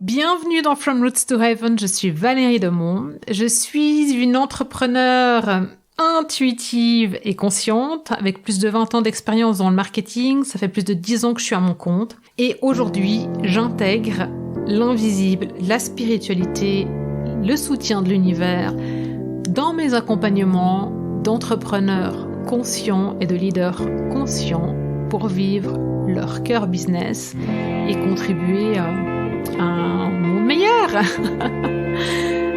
Bienvenue dans From Roots to Heaven, je suis Valérie Demont. Je suis une entrepreneure intuitive et consciente avec plus de 20 ans d'expérience dans le marketing. Ça fait plus de 10 ans que je suis à mon compte. Et aujourd'hui, j'intègre l'invisible, la spiritualité, le soutien de l'univers dans mes accompagnements d'entrepreneurs conscients et de leaders conscients pour vivre leur cœur business et contribuer à un monde meilleur.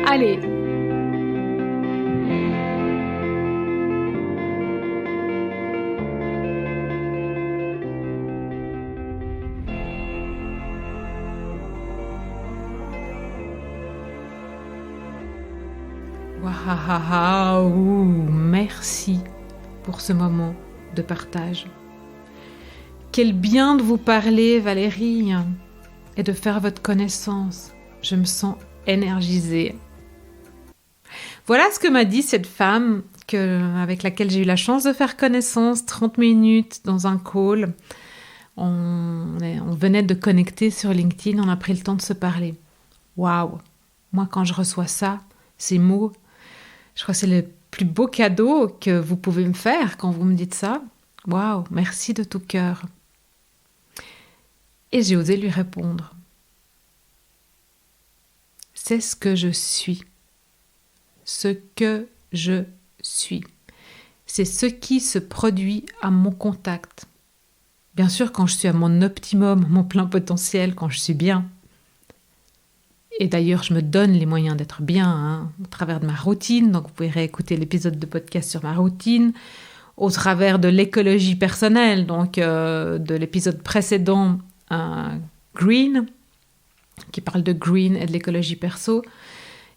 Allez. Waouh, merci pour ce moment de partage. Quel bien de vous parler, Valérie, et de faire votre connaissance. Je me sens énergisée. Voilà ce que m'a dit cette femme avec laquelle j'ai eu la chance de faire connaissance, 30 minutes dans un call. On venait de connecter sur LinkedIn, on a pris le temps de se parler. Waouh! Moi, quand je reçois ça, ces mots, je crois que c'est le plus beau cadeau que vous pouvez me faire quand vous me dites ça. Waouh! Merci de tout cœur. Et j'ai osé lui répondre. C'est ce que je suis. Ce que je suis. C'est ce qui se produit à mon contact. Bien sûr, quand je suis à mon optimum, mon plein potentiel, quand je suis bien. Et d'ailleurs, je me donne les moyens d'être bien au travers de ma routine. Donc, vous pouvez réécouter l'épisode de podcast sur ma routine. Au travers de l'écologie personnelle, donc de l'épisode précédent, Green, qui parle de green et de l'écologie perso.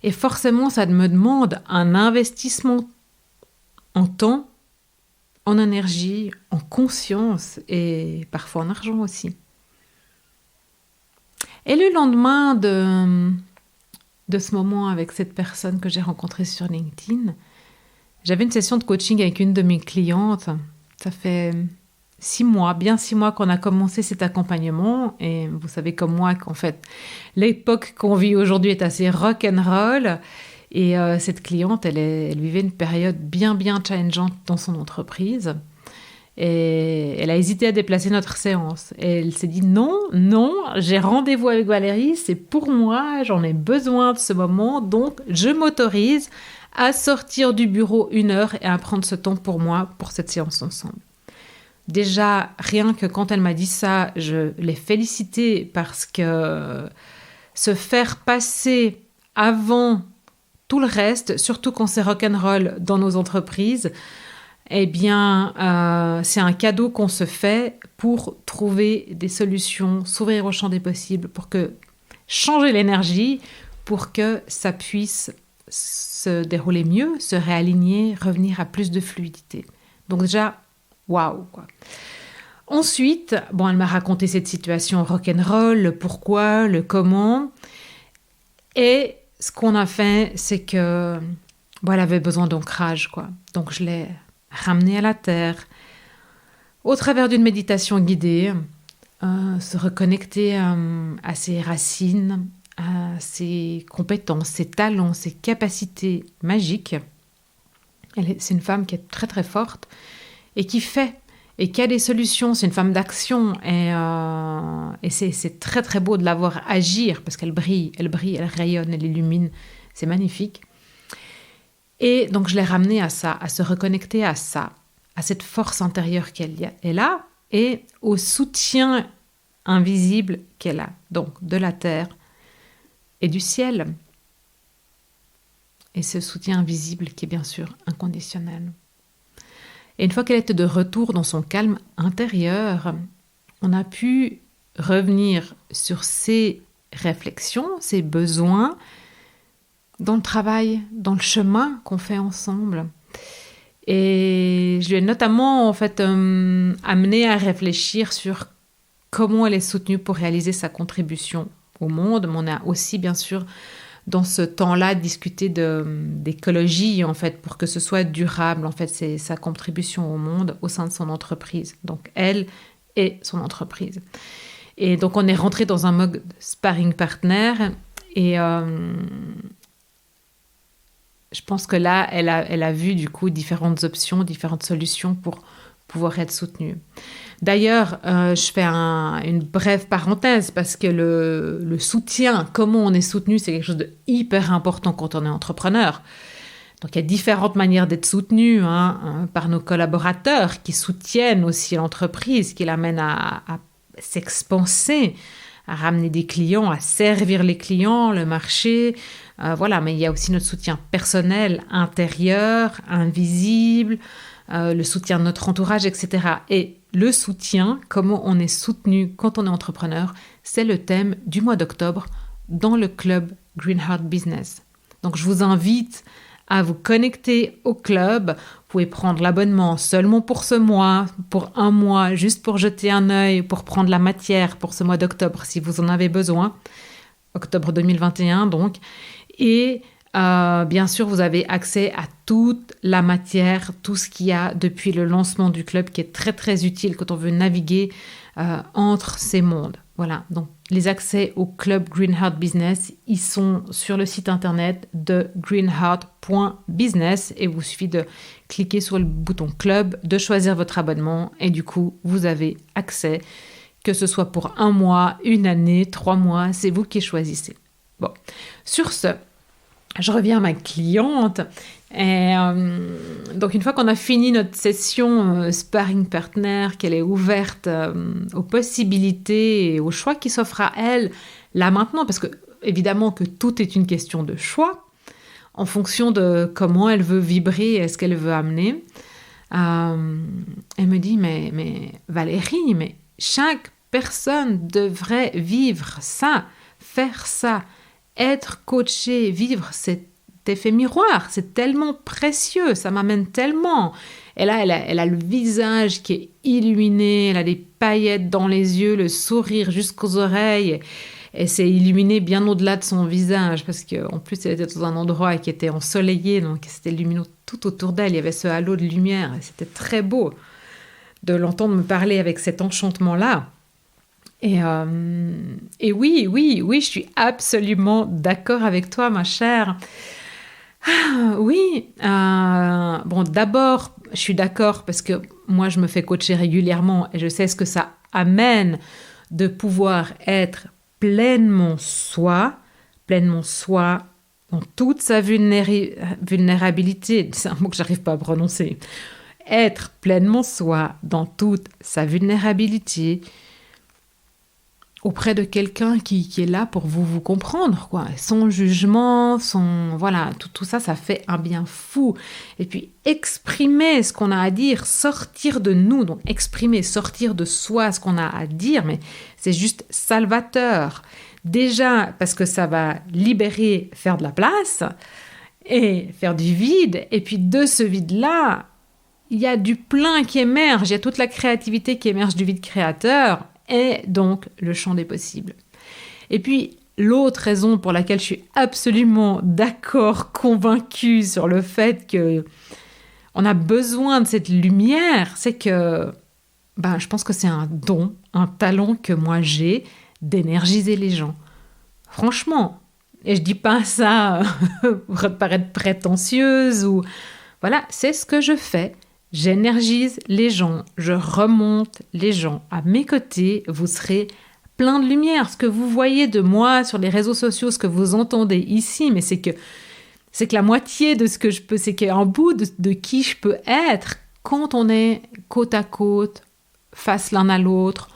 Et forcément, ça me demande un investissement en temps, en énergie, en conscience et parfois en argent aussi. Et le lendemain de ce moment avec cette personne que j'ai rencontrée sur LinkedIn, j'avais une session de coaching avec une de mes clientes. Ça fait 6 mois, bien 6 mois qu'on a commencé cet accompagnement. Et vous savez comme moi qu'en fait, l'époque qu'on vit aujourd'hui est assez rock'n'roll. Et cette cliente, elle vivait une période bien challengeante dans son entreprise. Et elle a hésité à déplacer notre séance. Et elle s'est dit non, j'ai rendez-vous avec Valérie, c'est pour moi, j'en ai besoin de ce moment. Donc, je m'autorise à sortir du bureau 1 heure et à prendre ce temps pour moi, pour cette séance ensemble. Déjà, rien que quand elle m'a dit ça, je l'ai félicitée parce que se faire passer avant tout le reste, surtout quand c'est rock'n'roll dans nos entreprises, eh bien, c'est un cadeau qu'on se fait pour trouver des solutions, s'ouvrir au champ des possibles, pour changer l'énergie, pour que ça puisse se dérouler mieux, se réaligner, revenir à plus de fluidité. Donc déjà, waouh, quoi. Ensuite, elle m'a raconté cette situation rock'n'roll, le pourquoi, le comment. Et ce qu'on a fait, c'est que elle avait besoin d'ancrage, quoi. Donc je l'ai ramenée à la terre au travers d'une méditation guidée, se reconnecter à ses racines, à ses compétences, ses talents, ses capacités magiques. C'est une femme qui est très très forte et qui fait et qui a des solutions. C'est une femme d'action et c'est très très beau de la voir agir parce qu'elle brille, elle rayonne, elle illumine. C'est magnifique. Et donc je l'ai ramenée à ça, à se reconnecter à ça, à cette force intérieure qu'elle a et au soutien invisible qu'elle a, donc de la terre et du ciel. Et ce soutien invisible qui est bien sûr inconditionnel. Et une fois qu'elle était de retour dans son calme intérieur, on a pu revenir sur ses réflexions, ses besoins, dans le travail, dans le chemin qu'on fait ensemble. Et je lui ai notamment amené à réfléchir sur comment elle est soutenue pour réaliser sa contribution au monde. Mais on a aussi bien sûr dans ce temps-là discuté d'écologie pour que ce soit durable. C'est sa contribution au monde au sein de son entreprise. Donc elle et son entreprise. Et donc, on est rentré dans un mode sparring partner. Et je pense que là, elle a vu du coup différentes options, différentes solutions pour pouvoir être soutenue. D'ailleurs, je fais une brève parenthèse parce que le soutien, comment on est soutenu, c'est quelque chose de hyper important quand on est entrepreneur. Donc, il y a différentes manières d'être soutenu par nos collaborateurs qui soutiennent aussi l'entreprise, qui l'amènent à s'expanser, à ramener des clients, à servir les clients, le marché. Voilà, mais il y a aussi notre soutien personnel, intérieur, invisible, le soutien de notre entourage, etc. Et le soutien, comment on est soutenu quand on est entrepreneur, c'est le thème du mois d'octobre dans le club Green Heart Business. Donc, je vous invite à vous connecter au club. Vous pouvez prendre l'abonnement seulement pour ce mois, pour un mois, juste pour jeter un œil, pour prendre la matière pour ce mois d'octobre, si vous en avez besoin. Octobre 2021, donc. Et bien sûr, vous avez accès à toute la matière, tout ce qu'il y a depuis le lancement du club, qui est très, très utile quand on veut naviguer entre ces mondes. Voilà, donc les accès au club Green Heart Business, ils sont sur le site internet de greenheart.business et il vous suffit de cliquer sur le bouton club, de choisir votre abonnement et du coup, vous avez accès, que ce soit pour un mois, une année, 3 mois, c'est vous qui choisissez. Bon, sur ce, je reviens à ma cliente. Et donc, une fois qu'on a fini notre session sparring partner, qu'elle est ouverte aux possibilités et aux choix qui s'offrent à elle, là maintenant, parce que évidemment que tout est une question de choix, en fonction de comment elle veut vibrer et ce qu'elle veut amener. Elle me dit, mais Valérie, mais chaque personne devrait vivre ça, faire ça, être coachée, vivre cet effet miroir, c'est tellement précieux, ça m'amène tellement. Et là, elle a le visage qui est illuminé, elle a des paillettes dans les yeux, le sourire jusqu'aux oreilles, et c'est illuminé bien au-delà de son visage, parce qu'en plus, elle était dans un endroit qui était ensoleillé, donc c'était lumineux tout autour d'elle, il y avait ce halo de lumière, et c'était très beau de l'entendre me parler avec cet enchantement-là. Et oui, je suis absolument d'accord avec toi, ma chère. Oui, bon, d'abord, je suis d'accord parce que moi, je me fais coacher régulièrement et je sais ce que ça amène de pouvoir être pleinement soi dans toute sa vulnérabilité. C'est un mot que j'arrive pas à prononcer. Être pleinement soi dans toute sa vulnérabilité auprès de quelqu'un qui est là pour vous comprendre, quoi. Son jugement, voilà, tout ça, ça fait un bien fou. Et puis, exprimer ce qu'on a à dire, sortir de nous, donc exprimer, sortir de soi ce qu'on a à dire, mais c'est juste salvateur. Déjà, parce que ça va libérer, faire de la place, et faire du vide, et puis de ce vide-là, il y a du plein qui émerge, il y a toute la créativité qui émerge du vide créateur, et donc le champ des possibles. Et puis, l'autre raison pour laquelle je suis absolument d'accord, convaincue sur le fait qu'on a besoin de cette lumière, c'est que je pense que c'est un don, un talent que moi j'ai d'énergiser les gens. Franchement. Et je dis pas ça pour paraître prétentieuse ou... Voilà, c'est ce que je fais. J'énergise les gens, je remonte les gens. À mes côtés, vous serez plein de lumière. Ce que vous voyez de moi sur les réseaux sociaux, ce que vous entendez ici, mais c'est que la moitié de ce que je peux, c'est qu'un bout de qui je peux être quand on est côte à côte, face l'un à l'autre,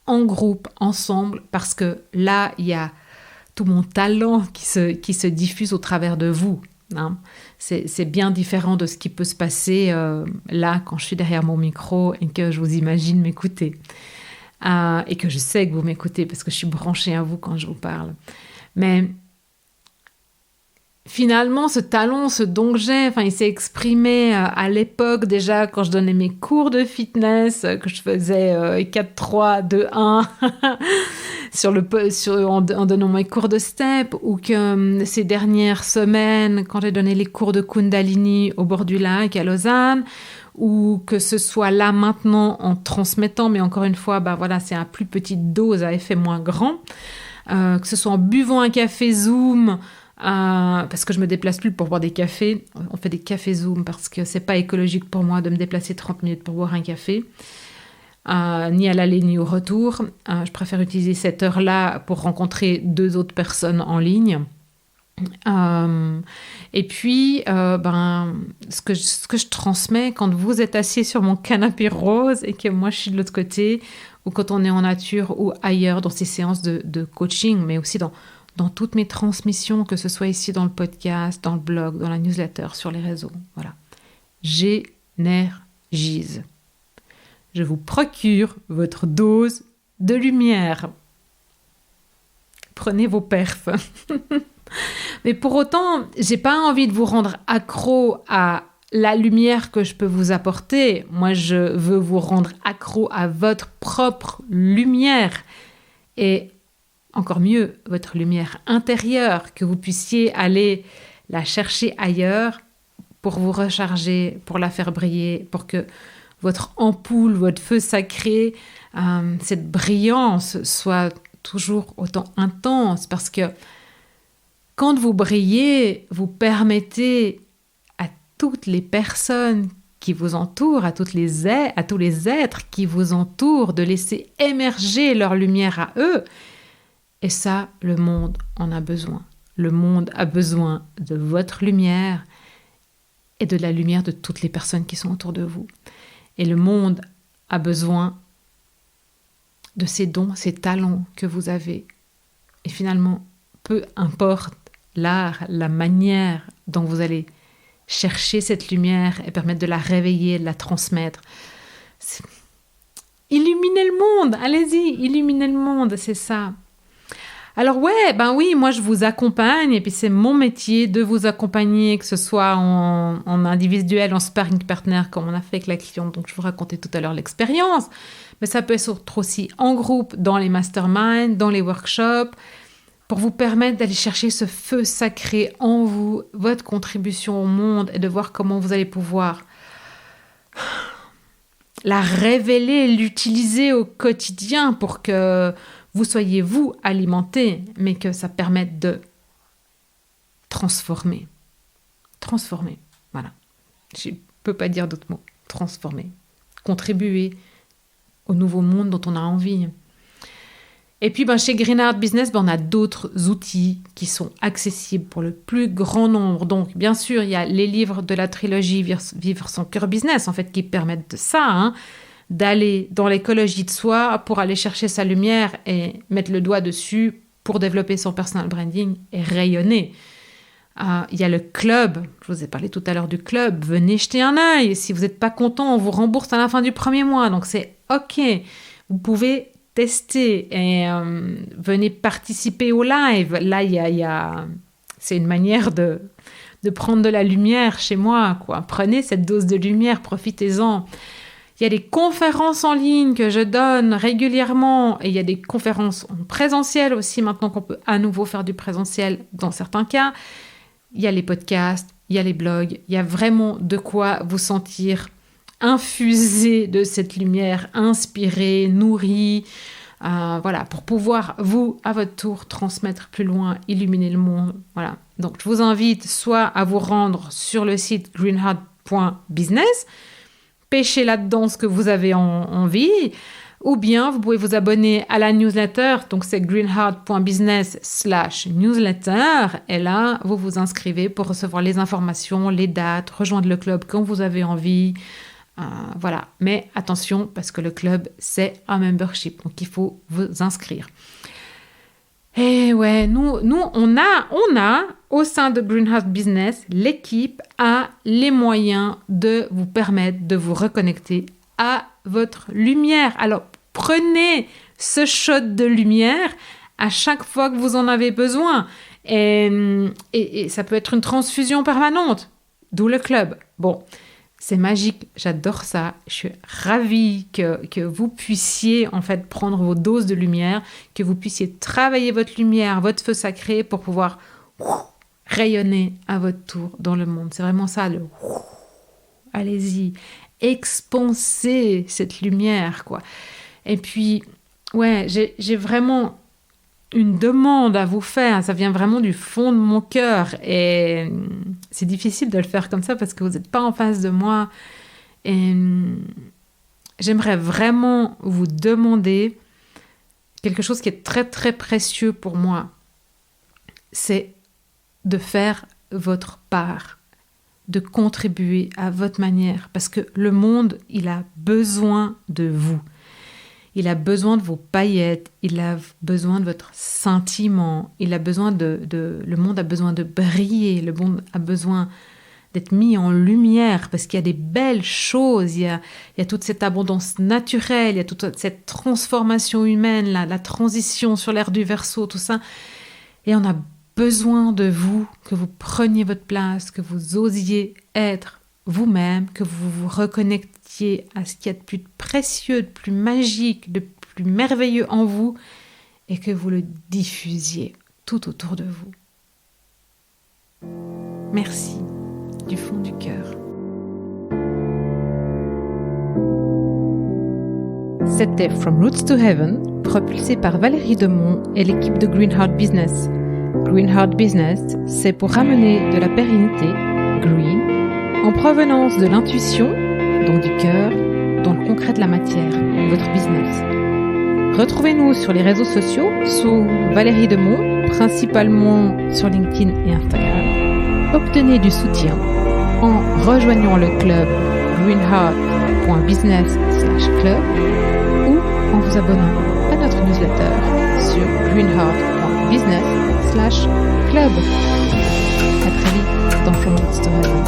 en groupe, ensemble, parce que là, il y a tout mon talent qui se diffuse au travers de vous. Hein. C'est bien différent de ce qui peut se passer là, quand je suis derrière mon micro et que je vous imagine m'écouter. Et que je sais que vous m'écoutez parce que je suis branchée à vous quand je vous parle. Mais finalement, ce talent, ce don que j'ai, enfin, il s'est exprimé à l'époque déjà quand je donnais mes cours de fitness, que je faisais 4, 3, 2, 1 en donnant mes cours de step, ou que ces dernières semaines, quand j'ai donné les cours de Kundalini au bord du lac à Lausanne, ou que ce soit là maintenant en transmettant, mais encore une fois, voilà, c'est à plus petite dose, à effet moins grand, que ce soit en buvant un café Zoom, parce que je me déplace plus pour boire des cafés. On fait des cafés Zoom parce que c'est pas écologique pour moi de me déplacer 30 minutes pour boire un café, ni à l'aller ni au retour. Je préfère utiliser cette heure-là pour rencontrer 2 autres personnes en ligne. Et puis, ce que je transmets quand vous êtes assis sur mon canapé rose et que moi je suis de l'autre côté, ou quand on est en nature ou ailleurs dans ces séances de coaching, mais aussi dans toutes mes transmissions, que ce soit ici dans le podcast, dans le blog, dans la newsletter, sur les réseaux. Voilà. J'énergise. Je vous procure votre dose de lumière. Prenez vos perfs. Mais pour autant, j'ai pas envie de vous rendre accro à la lumière que je peux vous apporter. Moi, je veux vous rendre accro à votre propre lumière. Et encore mieux, votre lumière intérieure, que vous puissiez aller la chercher ailleurs pour vous recharger, pour la faire briller, pour que votre ampoule, votre feu sacré, cette brillance soit toujours autant intense. Parce que quand vous brillez, vous permettez à toutes les personnes qui vous entourent, à tous les êtres qui vous entourent, de laisser émerger leur lumière à eux. Et ça, le monde en a besoin. Le monde a besoin de votre lumière et de la lumière de toutes les personnes qui sont autour de vous. Et le monde a besoin de ces dons, ces talents que vous avez. Et finalement, peu importe l'art, la manière dont vous allez chercher cette lumière et permettre de la réveiller, de la transmettre. Illuminez le monde, allez-y, illuminez le monde, c'est ça. Alors oui, moi je vous accompagne, et puis c'est mon métier de vous accompagner, que ce soit en individuel, en sparring partner, comme on a fait avec la cliente, donc je vous racontais tout à l'heure l'expérience, mais ça peut être aussi en groupe, dans les masterminds, dans les workshops, pour vous permettre d'aller chercher ce feu sacré en vous, votre contribution au monde, et de voir comment vous allez pouvoir la révéler, l'utiliser au quotidien pour que vous soyez, vous, alimenté, mais que ça permette de transformer. Transformer, voilà. Je ne peux pas dire d'autres mots. Transformer. Contribuer au nouveau monde dont on a envie. Et puis, chez Greenheart Business, on a d'autres outils qui sont accessibles pour le plus grand nombre. Donc, bien sûr, il y a les livres de la trilogie Vivre son cœur business, en fait, qui permettent de ça, d'aller dans l'écologie de soi pour aller chercher sa lumière et mettre le doigt dessus pour développer son personal branding et rayonner. Il y a le club, je vous ai parlé tout à l'heure du club, venez jeter un œil. Si vous n'êtes pas content, on vous rembourse à la fin du premier mois, donc c'est OK. Vous pouvez tester et venez participer au live. Là, c'est une manière de prendre de la lumière chez moi, quoi. Prenez cette dose de lumière, profitez-en. Il y a des conférences en ligne que je donne régulièrement, et il y a des conférences en présentiel aussi, maintenant qu'on peut à nouveau faire du présentiel dans certains cas. Il y a les podcasts, il y a les blogs, il y a vraiment de quoi vous sentir infusé de cette lumière, inspiré, nourri, pour pouvoir, vous, à votre tour, transmettre plus loin, illuminer le monde. Voilà. Donc, je vous invite soit à vous rendre sur le site greenheart.business, pêchez là-dedans ce que vous avez envie, ou bien vous pouvez vous abonner à la newsletter, donc c'est greenheart.business/newsletter, et là, vous vous inscrivez pour recevoir les informations, les dates, rejoindre le club quand vous avez envie, voilà. Mais attention, parce que le club, c'est un membership, donc il faut vous inscrire. Et ouais, nous on a au sein de Greenheart Business, l'équipe a les moyens de vous permettre de vous reconnecter à votre lumière. Alors, prenez ce shot de lumière à chaque fois que vous en avez besoin. Et ça peut être une transfusion permanente, d'où le club. Bon, c'est magique, j'adore ça. Je suis ravie que vous puissiez en fait prendre vos doses de lumière, que vous puissiez travailler votre lumière, votre feu sacré pour pouvoir rayonner à votre tour dans le monde. C'est vraiment ça, allez-y, expansez cette lumière, quoi. Et puis, ouais, j'ai vraiment une demande à vous faire, ça vient vraiment du fond de mon cœur et c'est difficile de le faire comme ça parce que vous n'êtes pas en face de moi et j'aimerais vraiment vous demander quelque chose qui est très très précieux pour moi, c'est de faire votre part, de contribuer à votre manière parce que le monde, il a besoin de vous. Il a besoin de vos paillettes, il a besoin de votre sentiment, il a besoin le monde a besoin de briller, le monde a besoin d'être mis en lumière parce qu'il y a des belles choses, il y a toute cette abondance naturelle, il y a toute cette transformation humaine, la transition sur l'ère du Verseau, tout ça. Et on a besoin de vous, que vous preniez votre place, que vous osiez être vous-même, que vous vous reconnectiez à ce qu'il y a de plus précieux, de plus magique, de plus merveilleux en vous et que vous le diffusiez tout autour de vous. Merci du fond du cœur. C'était From Roots to Heaven, propulsé par Valérie Demont et l'équipe de Green Heart Business. Green Heart Business, c'est pour ramener de la pérennité, green, en provenance de l'intuition, donc du cœur, dans le concret de la matière, votre business. Retrouvez-nous sur les réseaux sociaux sous Valérie Demont, principalement sur LinkedIn et Instagram. Obtenez du soutien en rejoignant le club greenheart.business/club ou en vous abonnant à notre newsletter sur greenheart.business/club. À très vite dans From Roots to Heaven.